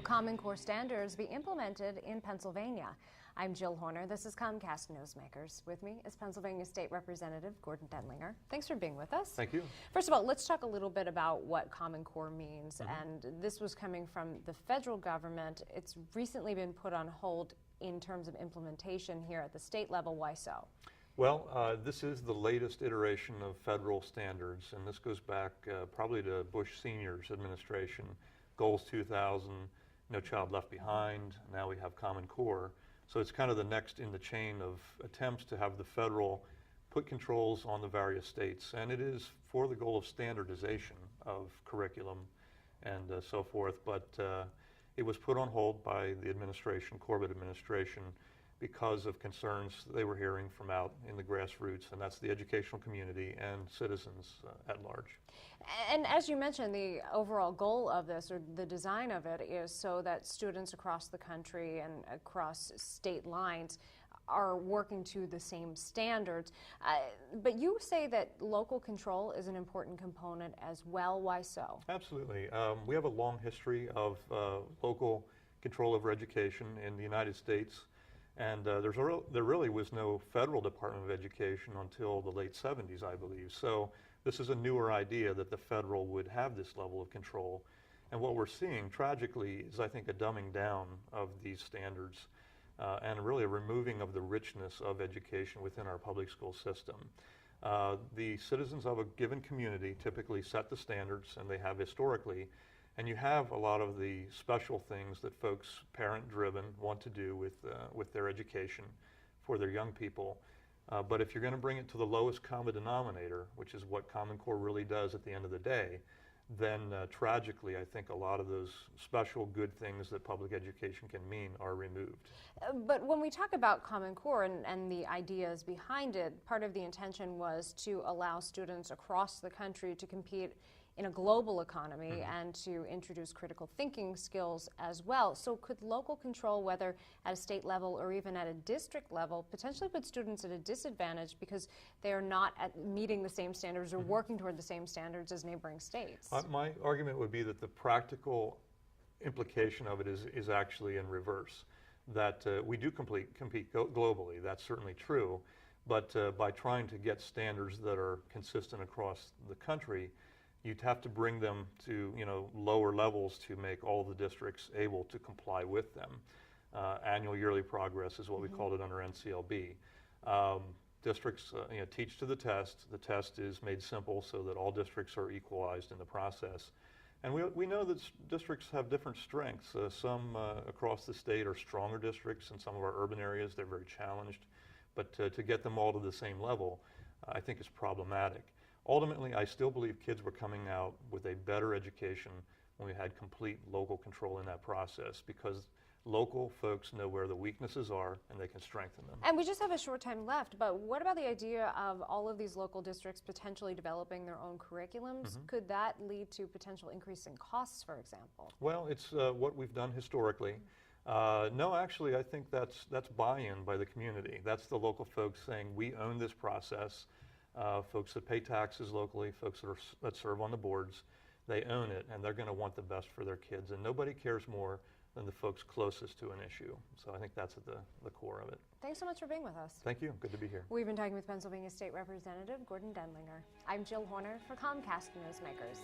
Common Core standards be implemented in Pennsylvania. I'm Jill Horner. This is Comcast Newsmakers. With me is Pennsylvania State Representative Gordon Denlinger. Thanks for being with us. Thank you. First of all, let's talk a little bit about what Common Core means. And this was coming from the federal government. It's recently been put on hold in terms of implementation here at the state level. Why so? Well, this is the latest iteration of federal standards, and this goes back probably to Bush Sr.'s administration. Goals 2000, No Child Left Behind. Now we have Common Core. So it's kind of the next in the chain of attempts to have the federal put controls on the various states, and it is for the goal of standardization of curriculum and so forth. But it was put on hold by the administration, Corbett administration, because of concerns they were hearing from out in the grassroots, and that's the educational community and citizens at large. And as you mentioned, the overall goal of this, or the design of it, is so that students across the country and across state lines are working to the same standards. But you say that local control is an important component as well. Why so? Absolutely. We have a long history of local control over education in the United States. And there really was no federal Department of Education until the late 70s, I believe. So this is a newer idea that the federal would have this level of control. And what we're seeing, tragically, is I think a dumbing down of these standards and really a removing of the richness of education within our public school system. The citizens of a given community typically set the standards, and they have historically. And you have a lot of the special things that folks, parent-driven, want to do with their education for their young people. But if you're going to bring it to the lowest common denominator, which is what Common Core really does at the end of the day, then tragically, I think a lot of those special good things that public education can mean are removed. But when we talk about Common Core and the ideas behind it, part of the intention was to allow students across the country to compete in a global economy and to introduce critical thinking skills as well. So could local control, whether at a state level or even at a district level, potentially put students at a disadvantage because they are not meeting the same standards or working toward the same standards as neighboring states? My argument would be that the practical implication of it is actually in reverse. That we do compete globally, that's certainly true, but by trying to get standards that are consistent across the country, you'd have to bring them to lower levels to make all the districts able to comply with them. Annual yearly progress is what we called it under NCLB. Districts teach to the test. The test is made simple so that all districts are equalized in the process. And we know that districts have different strengths. Some across the state are stronger districts. In some of our urban areas, they're very challenged. But to get them all to the same level, I think is problematic. Ultimately, I still believe kids were coming out with a better education when we had complete local control in that process, because local folks know where the weaknesses are and they can strengthen them. And we just have a short time left, but what about the idea of all of these local districts potentially developing their own curriculums? Could that lead to potential increase in costs, for example? Well, it's what we've done historically. No, actually, I think that's buy-in by the community. That's the local folks saying, we own this process. Folks that pay taxes locally, folks that serve on the boards, they own it, and they're going to want the best for their kids. And nobody cares more than the folks closest to an issue. So I think that's at the core of it. Thanks so much for being with us. Thank you. Good to be here. We've been talking with Pennsylvania State Representative Gordon Denlinger. I'm Jill Horner for Comcast Newsmakers.